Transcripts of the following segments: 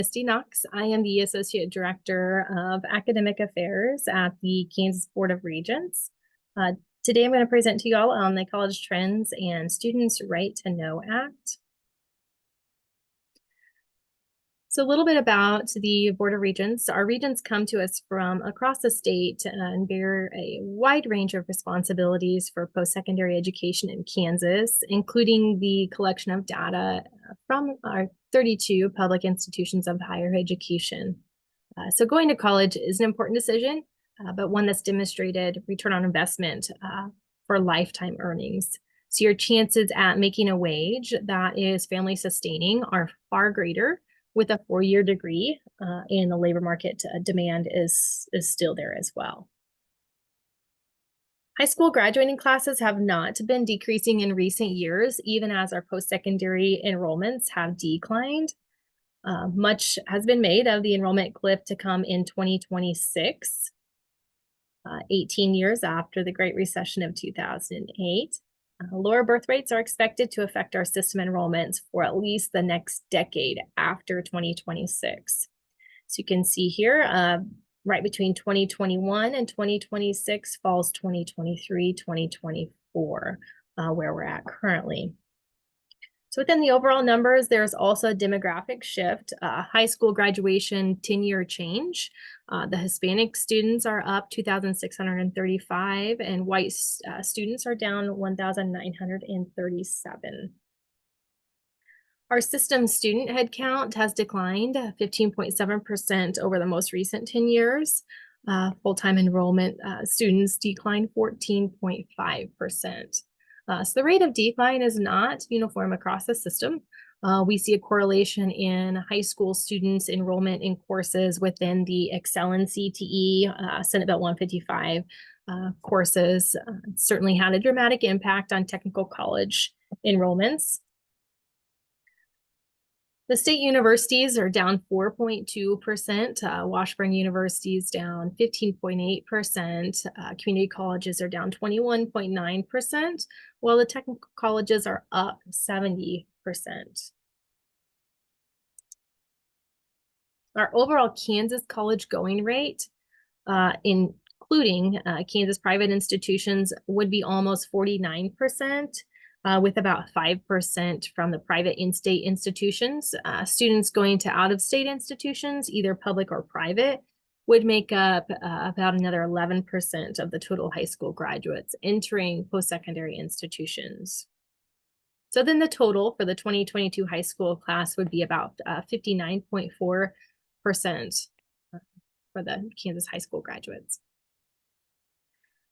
Misty Knox. I am the Associate Director of Academic Affairs at the Kansas Board of Regents. Today I'm going to present to you all on the College Trends and Students' Right to Know Act. So a little bit about the Board of Regents. Our regents come to us from across the state and bear a wide range of responsibilities for post-secondary education in Kansas, including the collection of data from our 32 public institutions of higher education. So going to college is an important decision, but one that's demonstrated return on investment for lifetime earnings. So your chances at making a wage that is family sustaining are far greater with a four-year degree, and the labor market demand is still there as well. High school graduating classes have not been decreasing in recent years, even as our post-secondary enrollments have declined. Much has been made of the enrollment cliff to come in 2026, 18 years after the Great Recession of 2008. Lower birth rates are expected to affect our system enrollments for at least the next decade after 2026. So you can see here, right between 2021 and 2026 falls 2023, 2024, where we're at currently. So within the overall numbers, there's also a demographic shift, high school graduation 10-year change. The Hispanic students are up 2,635 and white students are down 1,937. Our system student headcount has declined 15.7% over the most recent 10 years. Full-time enrollment students declined 14.5%. So the rate of decline is not uniform across the system. We see a correlation in high school students' enrollment in courses within the Excel and CTE, Senate Bill 155 courses. Certainly had a dramatic impact on technical college enrollments. The state universities are down 4.2%. Washburn University is down 15.8%. Community colleges are down 21.9%, while the technical colleges are up 70%. Our overall Kansas college going rate, including Kansas private institutions, would be almost 49%. With about 5% from the private in-state institutions. Students going to out-of-state institutions, either public or private, would make up about another 11% of the total high school graduates entering post-secondary institutions. So then the total for the 2022 high school class would be about 59.4% for the Kansas high school graduates.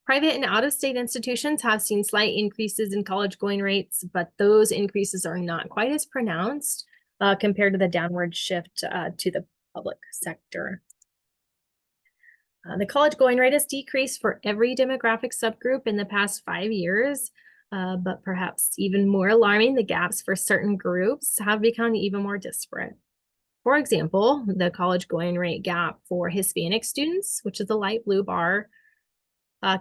Private and out-of-state institutions have seen slight increases in college going rates, but those increases are not quite as pronounced compared to the downward shift to the public sector. The college going rate has decreased for every demographic subgroup in the past 5 years, but perhaps even more alarming, the gaps for certain groups have become even more disparate. For example, the college going rate gap for Hispanic students, which is the light blue bar,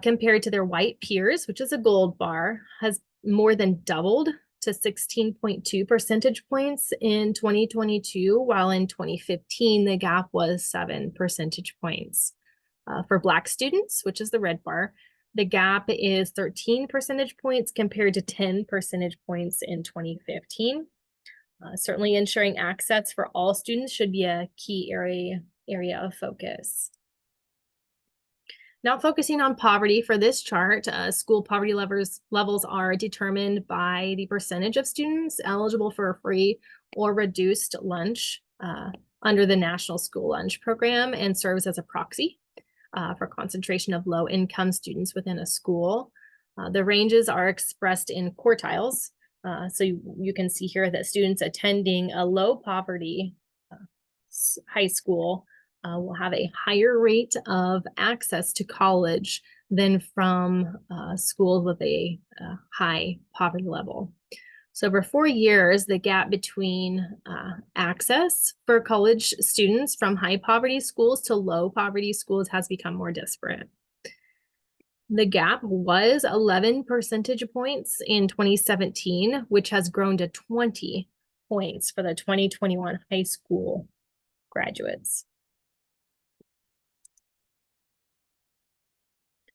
compared to their white peers, which is a gold bar, has more than doubled to 16.2 percentage points in 2022, while in 2015, the gap was 7 percentage points. For Black students, which is the red bar, the gap is 13 percentage points compared to 10 percentage points in 2015. Certainly ensuring access for all students should be a key area of focus. Now focusing on poverty for this chart, school poverty levels are determined by the percentage of students eligible for a free or reduced lunch under the National School Lunch Program and serves as a proxy for concentration of low-income students within a school. The ranges are expressed in quartiles. So you can see here that students attending a low poverty high school will have a higher rate of access to college than from schools with a high poverty level. So over 4 years, the gap between access for college students from high poverty schools to low poverty schools has become more disparate. The gap was 11 percentage points in 2017, which has grown to 20 points for the 2021 high school graduates.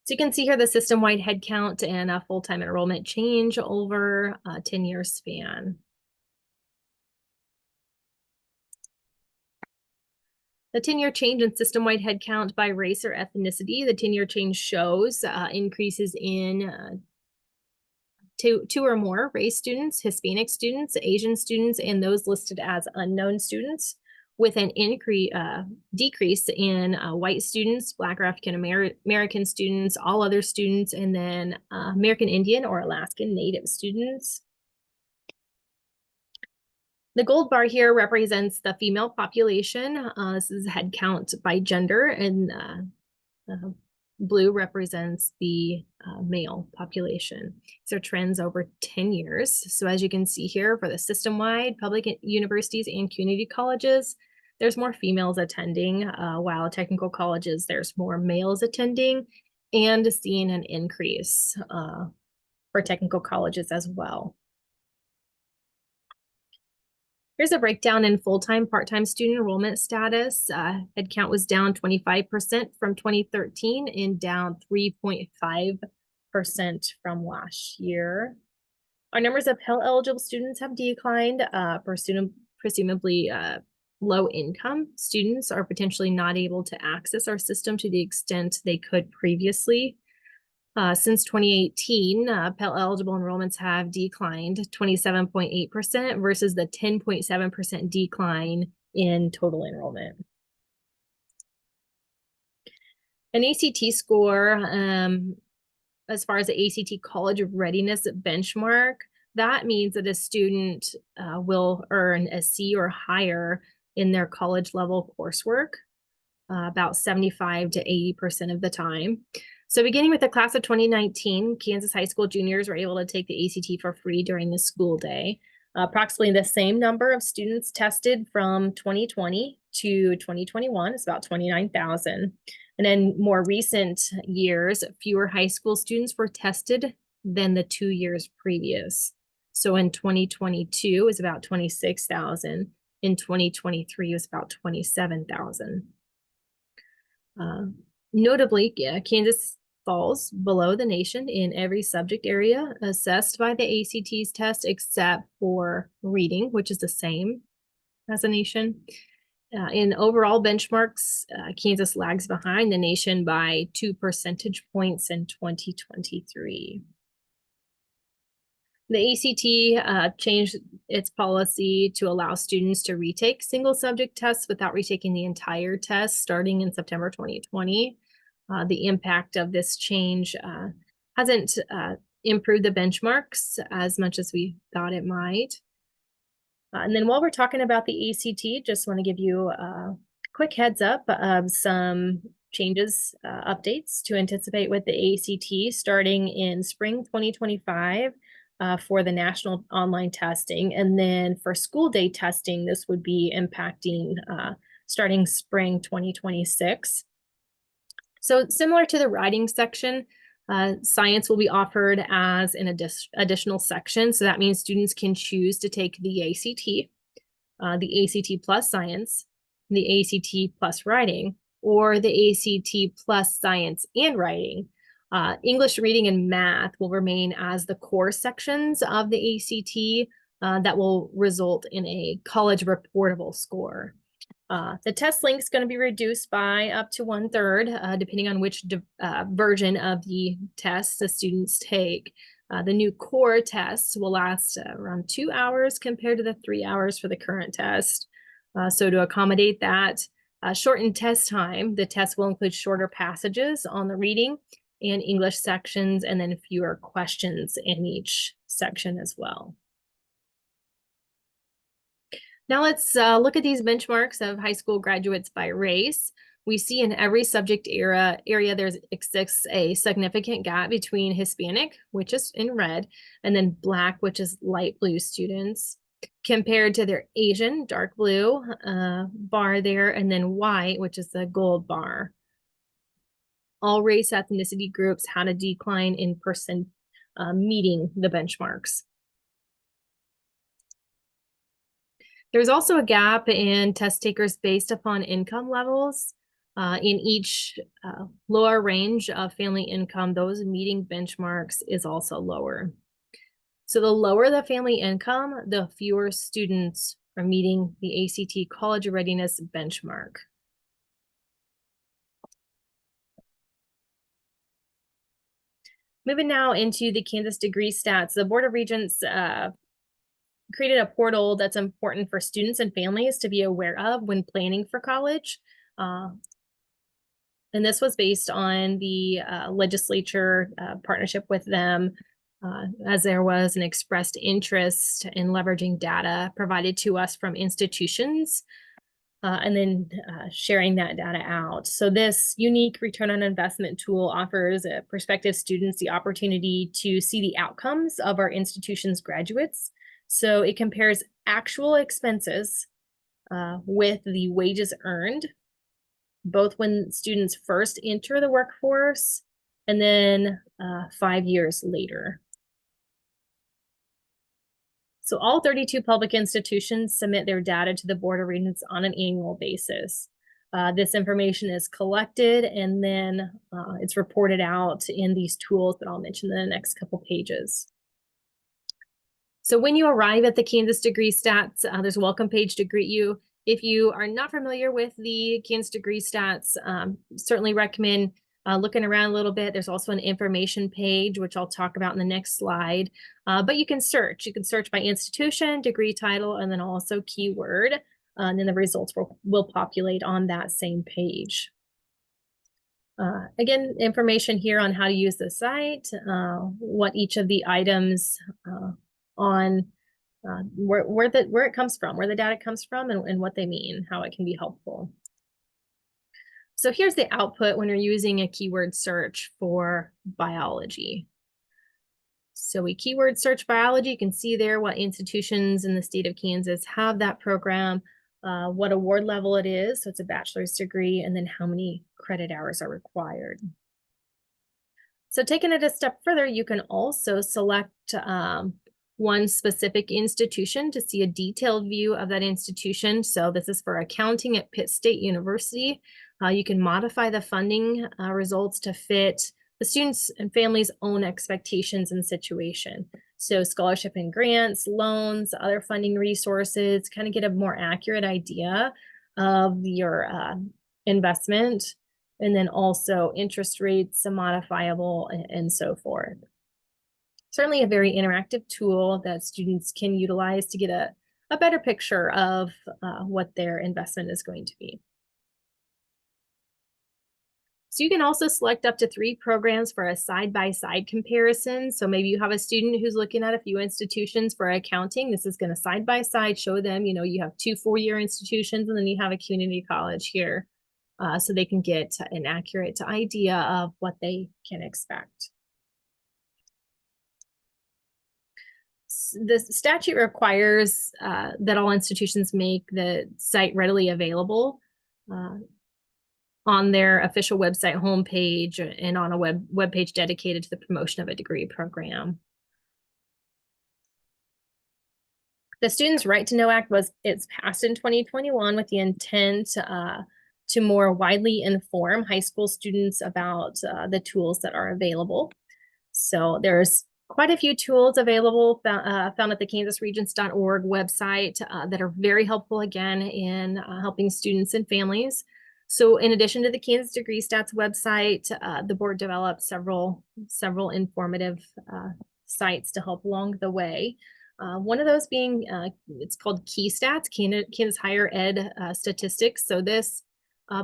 So you can see here the system-wide headcount and a full-time enrollment change over a 10-year span. The 10-year change in system-wide headcount by race or ethnicity, the 10-year change shows increases in two or more race students, Hispanic students, Asian students, and those listed as unknown students, with an decrease in white students, Black or African American students, all other students, and then American Indian or Alaskan Native students. The gold bar here represents the female population. This is head count by gender, and blue represents the male population. These are trends over 10 years. So as you can see here, for the system-wide public universities and community colleges, there's more females attending, while technical colleges, there's more males attending, and seeing an increase for technical colleges as well. Here's a breakdown in full-time, part-time student enrollment status. Headcount was down 25% from 2013 and down 3.5% from last year. Our numbers of Pell eligible students have declined. Presumably low-income students are potentially not able to access our system to the extent they could previously. Since 2018, Pell eligible enrollments have declined 27.8% versus the 10.7% decline in total enrollment. An ACT score, as far as the ACT College of Readiness benchmark, that means that a student will earn a C or higher in their college level coursework, about 75 to 80% of the time. So beginning with the class of 2019, Kansas high school juniors were able to take the ACT for free during the school day. Approximately the same number of students tested from 2020 to 2021. It's about 29,000. And in more recent years, fewer high school students were tested than the 2 years previous. So in 2022, it was about 26,000. In 2023, it was about 27,000. Notably, Kansas falls below the nation in every subject area assessed by the ACT's test, except for reading, which is the same as the nation. In overall benchmarks, Kansas lags behind the nation by 2 percentage points in 2023. The ACT changed its policy to allow students to retake single subject tests without retaking the entire test starting in September 2020. The impact of this change hasn't improved the benchmarks as much as we thought it might. And then while we're talking about the ACT, just want to give you a quick heads up of some changes, updates to anticipate with the ACT starting in spring 2025 for the national online testing. And then for school day testing, this would be impacting starting spring 2026. So similar to the writing section, science will be offered as an additional section. So that means students can choose to take the ACT plus science, the ACT plus writing, or the ACT plus science and writing. English, reading, and math will remain as the core sections of the ACT that will result in a college reportable score. The test length is going to be reduced by up to 1/3, depending on which version of the test the students take. The new core test will last around 2 hours compared to the 3 hours for the current test. So to accommodate that shortened test time, the test will include shorter passages on the reading and English sections, and then fewer questions in each section as well. Now let's look at these benchmarks of high school graduates by race. We see in every subject area there exists a significant gap between Hispanic, which is in red, and then Black, which is light blue students, compared to their Asian, dark blue bar there, and then white, which is the gold bar. All race ethnicity groups had a decline in percent meeting the benchmarks. There's also a gap in test takers based upon income levels. In each lower range of family income, those meeting benchmarks is also lower. So the lower the family income, the fewer students are meeting the ACT college readiness benchmark. Moving now into the Kansas degree stats, the Board of Regents created a portal that's important for students and families to be aware of when planning for college. And this was based on the legislature partnership with them, as there was an expressed interest in leveraging data provided to us from institutions, and then sharing that data out. So this unique return on investment tool offers prospective students the opportunity to see the outcomes of our institution's graduates. So it compares actual expenses with the wages earned, both when students first enter the workforce and then 5 years later. So all 32 public institutions submit their data to the Board of Regents on an annual basis. This information is collected and then it's reported out in these tools that I'll mention in the next couple pages. So when you arrive at the Kansas degree stats, there's a welcome page to greet you. If you are not familiar with the Kansas degree stats, certainly recommend looking around a little bit. There's also an information page, which I'll talk about in the next slide. But you can search. You can search by institution, degree title, and then also keyword. And then the results will populate on that same page. Again, information here on how to use the site, what each of the items on where it comes from, where the data comes from, and what they mean, how it can be helpful. So here's the output when you're using a keyword search for biology. So we keyword search biology. You can see there what institutions in the state of Kansas have that program, what award level it is. So it's a bachelor's degree, and then how many credit hours are required. So taking it a step further, you can also select one specific institution to see a detailed view of that institution. So this is for accounting at Pitt State University. You can modify the funding results to fit the students' and families' own expectations and situation. So scholarship and grants, loans, other funding resources, kind of get a more accurate idea of your investment, and then also interest rates, modifiable, and so forth. Certainly a very interactive tool that students can utilize to get a better picture of what their investment is going to be. So you can also select up to 3 programs for a side-by-side comparison. So maybe you have a student who's looking at a few institutions for accounting. This is going to side-by-side show them, you have 2 4-year institutions, and then you have a community college here. So they can get an accurate idea of what they can expect. The statute requires that all institutions make the site readily available on their official website homepage and on a web page dedicated to the promotion of a degree program. The Students' Right to Know Act it's passed in 2021 with the intent to more widely inform high school students about the tools that are available. So there's quite a few tools available found at the kansasregents.org website that are very helpful, again, in helping students and families. So in addition to the Kansas Degree Stats website, the board developed several informative sites to help along the way. One of those being, it's called Key Stats, Kansas Higher Ed Statistics. So this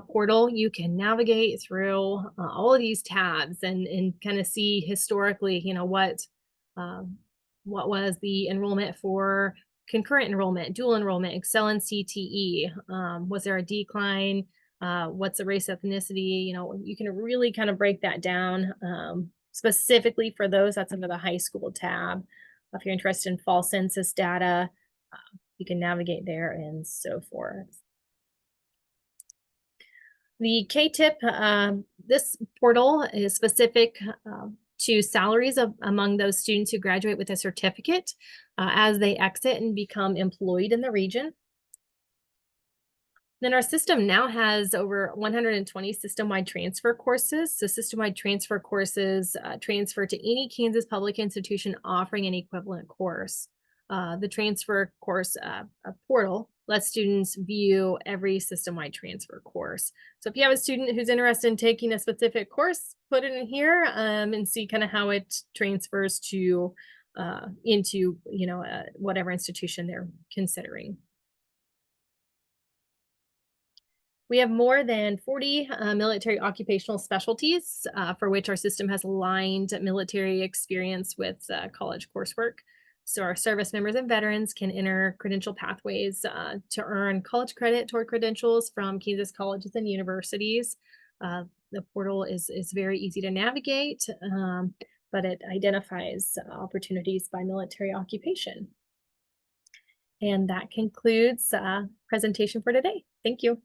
portal, you can navigate through all of these tabs and kind of see historically, what was the enrollment for concurrent enrollment, dual enrollment, Excel and CTE. Was there a decline? What's the race, ethnicity? You can really kind of break that down specifically for those. That's under the high school tab. If you're interested in fall census data, you can navigate there and so forth. The K-tip, this portal is specific to salaries among those students who graduate with a certificate as they exit and become employed in the region. Then our system now has over 120 system-wide transfer courses. So system-wide transfer courses transfer to any Kansas public institution offering an equivalent course. The transfer course portal lets students view every system-wide transfer course. So if you have a student who's interested in taking a specific course, put it in here and see kind of how it transfers to into whatever institution they're considering. We have more than 40 military occupational specialties for which our system has aligned military experience with college coursework. So our service members and veterans can enter credential pathways to earn college credit toward credentials from Kansas colleges and universities. The portal is very easy to navigate, but it identifies opportunities by military occupation. And that concludes presentation for today. Thank you.